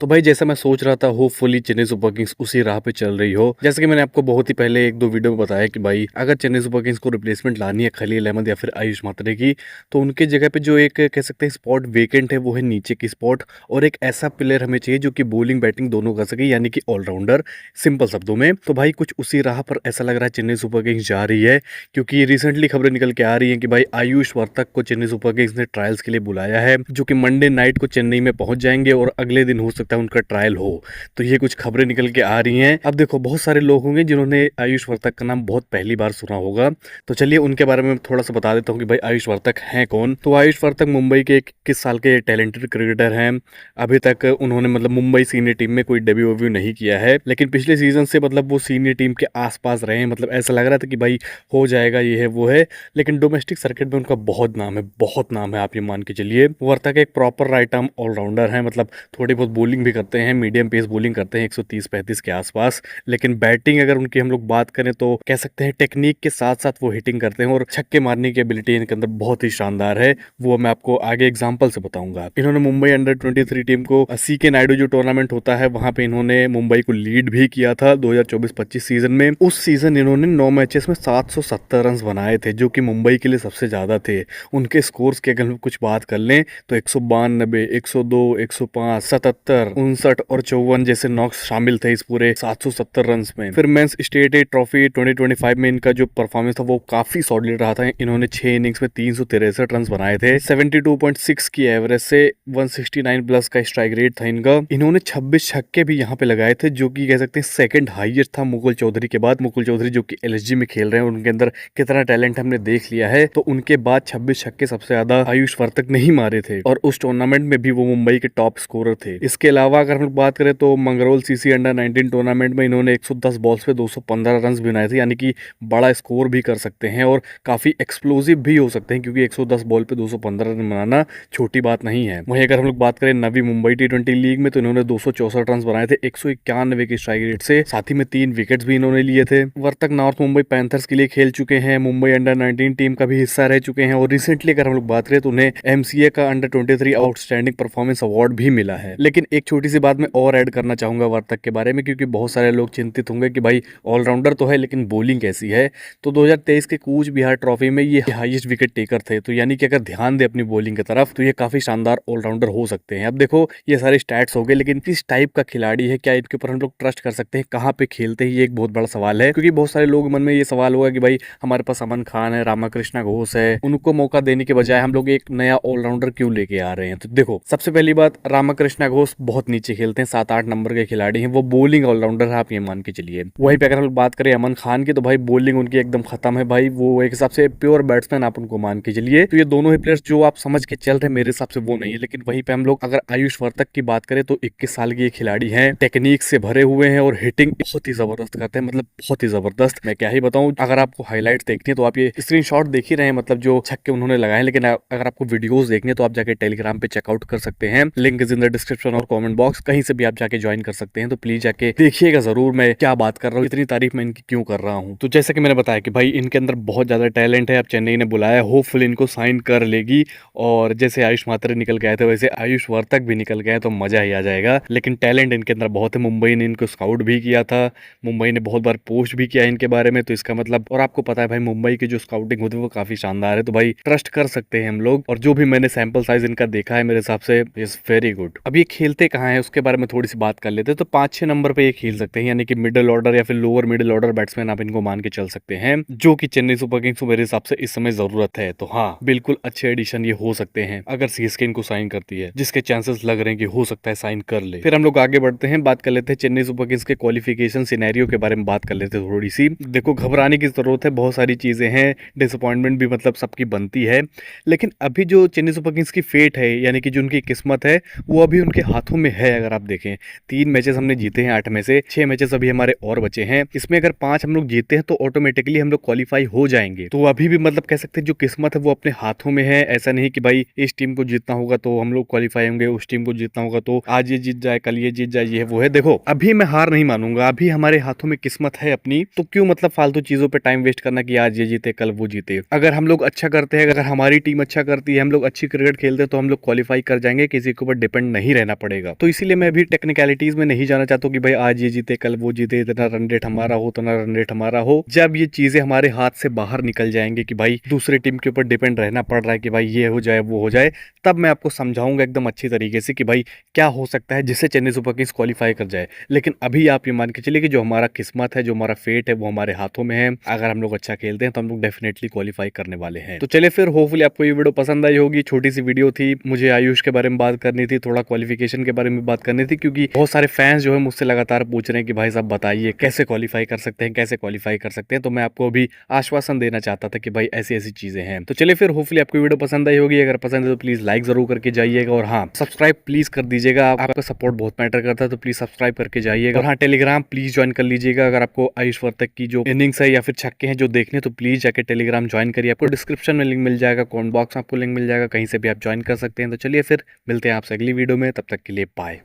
तो भाई जैसा मैं सोच रहा था होपफुली चेन्नई सुपर किंग्स उसी राह पे चल रही हो। जैसे कि मैंने आपको बहुत ही पहले एक दो वीडियो में बताया कि भाई अगर चेन्नई सुपर किंग्स को रिप्लेसमेंट लानी है खलील अहमद या फिर आयुष मात्रे की, तो उनके जगह पे जो एक कह सकते हैं स्पॉट वेकेंट है वो है नीचे की स्पॉट। और एक ऐसा प्लेयर हमें चाहिए जो कि बॉलिंग बैटिंग दोनों कर सके, यानी कि ऑलराउंडर सिंपल शब्दों में। तो भाई कुछ उसी राह पर ऐसा लग रहा है चेन्नई सुपर किंग्स जा रही है, क्योंकि रिसेंटली खबरें निकल के आ रही हैं कि भाई आयुष वर्तक को चेन्नई सुपर किंग्स ने ट्रायल्स के लिए बुलाया है, जो कि मंडे नाइट को चेन्नई में पहुंच जाएंगे और अगले दिन हो सकता है उनका ट्रायल हो। तो ये कुछ खबरें निकल के आ रही हैं। अब देखो बहुत सारे लोग होंगे जिन्होंने आयुष वर्तक का नाम बहुत पहली बार सुना होगा, तो चलिए उनके बारे में थोड़ा सा बता देता हूँ कि भाई आयुष वर्तक हैं कौन। तो आयुष वर्तक मुंबई के 21 साल के टैलेंटेड क्रिकेटर हैं। अभी तक उन्होंने मुंबई सीनियर टीम में कोई डेब्यू वेब्यू नहीं किया है, लेकिन पिछले सीजन से वो सीनियर टीम के आसपास रहे हैं। ऐसा लग रहा था कि भाई हो जाएगा, ये है वो है। लेकिन डोमेस्टिक सर्किट में उनका बहुत नाम है, बहुत नाम है, आप ये मान के चलिए। वर्तक एक प्रॉपर राइट आर्म ऑलराउंडर है, थोड़ी बहुत बॉलिंग भी करते हैं, मीडियम पेस बॉलिंग करते हैं 130-35 के आसपास। लेकिन बैटिंग अगर उनकी हम लोग बात करें तो कह सकते हैं टेक्निक के साथ साथ वो हिटिंग करते हैं, और छक्के मारने की एबिलिटी इनके अंदर बहुत ही शानदार है। वो मैं आपको आगे एग्जांपल से बताऊंगा। इन्होंने मुंबई अंडर 23 टीम को सीके नायडू जो टूर्नामेंट होता है वहां पे इन्होंने मुंबई को लीड भी किया था 2024-25 सीजन में। उस सीजन इन्होंने 9 मैचेस में 770 रन बनाए थे, जो कि मुंबई के लिए सबसे ज्यादा थे। उनके स्कोर्स की अगर हम कुछ बात कर लें तो 192, 102, 105, 77, 59 और 54 जैसे नॉक्स शामिल थे इस पूरे 770 रन में। फिर मेंस स्टेट ए ट्रॉफी 2025 में इनका जो परफॉर्मेंस था वो काफी सॉलिड रहा था। इन्होंने 6 इनिंग्स में 363 रन बनाए थे, 72.6 की एवरेज से 169 प्लस का स्ट्राइक रेट था इनका। इन्होंने 26 छक्के भी यहाँ पे लगाए थे, जो कि कह सकते हैं सेकंड हाईएस्ट था मुकुल चौधरी के बाद। मुकुल चौधरी जो कि एलएसजी में खेल रहे हैं, उनके अंदर कितना टैलेंट हमने देख लिया है। तो उनके बाद 26 छक्के सबसे ज्यादा आयुष वर्तक ने ही मारे थे, और उस टूर्नामेंट में भी वो मुंबई के टॉप स्कोरर थे। इसके अलावा अगर हम बात करें तो मंगरोल सीसी अंडर 19 टूर्नामेंट में इन्होंने 110 बॉल्स पे 215 रन भी बनाए थे, यानी कि बड़ा स्कोर भी कर सकते हैं और काफी एक्सप्लोसिव भी हो सकते हैं, क्योंकि 110 बॉल पे 215 रन बनाना छोटी बात नहीं है। वहीं अगर हम लोग बात करें नवी मुंबई T20 लीग में, तो इन्होंने 264 रन बनाए थे 191 के स्ट्राइक रेट से, साथ ही में 3 विकेट्स भी इन्होंने लिए थे। वर्तक नॉर्थ मुंबई पैंथर्स के लिए खेल चुके हैं, मुंबई अंडर 19 टीम का भी हिस्सा रह चुके हैं, और रिसेंटली अगर हम लोग बात करें तो उन्हें एमसीए का अंडर 23 आउटस्टैंडिंग परफॉर्मेंस अवार्ड भी मिला है। लेकिन एक छोटी सी बात मैं और ऐड करना चाहूंगा वर्तक के बारे में, क्योंकि बहुत सारे लोग चिंतित होंगे कि भाई ऑलराउंडर तो है लेकिन बॉलिंग कैसी है। तो 2023 के कूच बिहार ट्रॉफी में ये हाईएस्ट विकेट टेकर थे, तो यानी कि अगर ध्यान दे अपनी बॉलिंग की तरफ तो ये काफी शानदार ऑलराउंडर हो सकते हैं। अब देखो ये सारे स्टैट्स हो गए, लेकिन किस टाइप का खिलाड़ी है, क्या इनके ऊपर हम लोग ट्रस्ट कर सकते हैं, कहाँ पे खेलते हैं, ये एक बहुत बड़ा सवाल है। क्योंकि बहुत सारे लोग मन में ये सवाल होगा कि भाई हमारे पास अमन खान है, रामाकृष्णा घोष है, उनको मौका देने के बजाय हम लोग एक नया ऑलराउंडर क्यों लेके आ रहे हैं। तो देखो सबसे पहली बात, रामाकृष्णा घोष बहुत नीचे खेलते हैं, 7-8 नंबर के खिलाड़ी हैं, वो बॉलिंग ऑलराउंडर है, आप ये मान के चलिए। वहीं पे अगर हम बात करें अमन खान की, तो भाई बॉलिंग उनकी एकदम खत्म है भाई, वो एक हिसाब से प्योर बैट्समैन आप उनको मान के चलिए। तो ये दोनों ही प्लेयर्स जो आप समझ के चल रहे हैं मेरे हिसाब से वो नहीं है। लेकिन वहीं पे हम लोग अगर आयुष वर्तक की बात करें तो 21 साल के खिलाड़ी हैं, टेक्निक से भरे हुए हैं और हिटिंग बहुत ही जबरदस्त करते हैं, बहुत ही जबरदस्त। मैं क्या ही बताऊं, अगर आपको हाईलाइट्स देखनी है तो आप ये स्क्रीनशॉट देख ही रहे हैं, जो छक्के उन्होंने लगाए। लेकिन अगर आपको वीडियोस देखनी है तो आप जाके टेलीग्राम पे चेकआउट कर सकते हैं, link is in the description और कमेंट बॉक्स, कहीं से भी आप जाके ज्वाइन कर सकते हैं। तो प्लीज जाके देखिएगा जरूर मैं क्या बात कर रहा हूँ, इतनी तारीफ मैं इनकी क्यों कर रहा हूँ। तो जैसे कि मैंने बताया कि भाई इनके अंदर बहुत ज्यादा टैलेंट है। अब चेन्नई ने बुलाया, होपफुली इनको साइन कर लेगी, और जैसे आयुष मात्रे निकल गए थे वैसे आयुष वर्तक भी निकल गए तो मजा ही आ जाएगा। लेकिन टैलेंट इनके अंदर बहुत है, मुंबई ने इनको स्काउट भी किया था, मुंबई ने बहुत बार पोस्ट भी किया इनके बारे में। तो इसका और आपको पता है भाई मुंबई की जो स्काउटिंग होती है वो काफी शानदार है, तो भाई ट्रस्ट कर सकते हैं हम लोग। और जो भी मैंने सैंपल साइज इनका देखा है मेरे हिसाब से इज वेरी गुड। अब ये खेलते कहाँ है उसके बारे में थोड़ी सी बात कर लेते हैं। तो 5-6 नंबर पे ये खेल सकते हैं, यानी कि मिडिल ऑर्डर या फिर लोअर मिडिल ऑर्डर बैट्समैन आप इनको मान के चल सकते हैं, जो कि चेन्नई सुपर किंग्स को मेरे हिसाब से इस समय जरूरत है। तो हाँ बिल्कुल अच्छे एडिशन ये हो सकते हैं अगर सीएसके इनको साइन करती है, जिसके चांसेस लग रहे हैं कि हो सकता है साइन कर ले। फिर हम लोग आगे बढ़ते हैं, बात कर लेते हैं चेन्नई सुपर किंग्स के क्वालिफिकेशन सिनेरियो के बारे में बात कर लेते हैं थोड़ी सी। देखो घबराने की जरूरत है, बहुत सारी चीजें हैं, डिसअपॉइंटमेंट भी सबकी बनती है। लेकिन अभी जो चेन्नई सुपर किंग्स की फेट है, यानी कि जो उनकी किस्मत है, वो अभी उनके हाथों में है। अगर आप देखें 3 मैचेस हमने जीते हैं 8 में से, 6 मैचेस अभी हमारे और बचे हैं। इसमें अगर 5 हम लोग जीते हैं तो ऑटोमेटिकली हम लोग क्वालिफाई हो जाएंगे। तो अभी भी कह सकते हैं जो किस्मत है वो अपने हाथों में है। ऐसा नहीं कि भाई इस टीम को जीतना होगा तो हम लोग क्वालिफाई होंगे, उस टीम को जीतना होगा तो आज ये जीत जाए कल ये जीत जाए, ये है वो है। देखो अभी मैं हार नहीं मानूंगा, अभी हमारे हाथों में किस्मत है अपनी, तो क्यों फालतू चीजों पे टाइम वेस्ट करना कि आज ये जीते कल वो जीते। अगर हम लोग अच्छा करते हैं, अगर हमारी टीम अच्छा करती है, हम लोग अच्छी क्रिकेट खेलते हैं, तो हम लोग क्वालिफाई कर जाएंगे, किसी के ऊपर डिपेंड नहीं रहना पड़ेगा। जाएगा। तो इसीलिए मैं अभी टेक्निकलिटीज में नहीं जाना चाहता हूँ कि भाई आज ये जीते कल वो जीते, इतना रन रेट हमारा हो उतना रन रेट हमारा हो। जब ये चीजें हमारे हाथ से बाहर निकल जाएंगे कि भाई दूसरे टीम के ऊपर डिपेंड रहना पड़ रहा है कि भाई ये हो जाए वो हो जाए, तब मैं आपको समझाऊंगा एकदम अच्छी तरीके से कि भाई क्या हो सकता है जिससे चेन्नई सुपर किंग्स क्वालिफाई कर जाए। लेकिन अभी आप ये मान के चलिए कि जो हमारा किस्मत है, जो हमारा फेट है, वो हमारे हाथों में है। अगर हम लोग अच्छा खेलते हैं तो हम लोग डेफिनेटली क्वालिफाई करने वाले हैं। तो चलिए फिर, होपफुली आपको ये वीडियो पसंद आई होगी। छोटी सी वीडियो थी, मुझे आयुष के बारे में बात करनी थी, थोड़ा क्वालिफिकेशन के बारे में बात करनी थी, क्योंकि बहुत सारे फैंस जो है मुझसे लगातार पूछ रहे हैं कि भाई साहब बताइए कैसे क्वालिफाई कर सकते हैं, कैसे क्वालिफाई कर सकते हैं। तो मैं आपको अभी आश्वासन देना चाहता था कि भाई ऐसी ऐसी चीजें हैं। तो चलिए फिर, होपफुली आपको वीडियो पसंद आई होगी। अगर पसंद है तो प्लीज लाइक जरूर करके जाइएगा, और हाँ, सब्सक्राइब प्लीज कर दीजिएगा। आपका सपोर्ट बहुत मैटर करता है, तो प्लीज सब्सक्राइब करके जाइएगा। और हाँ, टेलीग्राम प्लीज ज्वाइन कर लीजिएगा। अगर आपको आयुष वर्तक की जो इनिंग्स है या फिर छक्के हैं जो देखने, तो प्लीज जाके टेलीग्राम ज्वाइन करिए। आपको डिस्क्रिप्शन में लिंक मिल जाएगा, कमेंट बॉक्स में आपको लिंक मिल जाएगा, कहीं से भी आप ज्वाइन कर सकते हैं। तो चलिए फिर मिलते हैं आपसे अगली वीडियो में, तब तक के लिए बाय।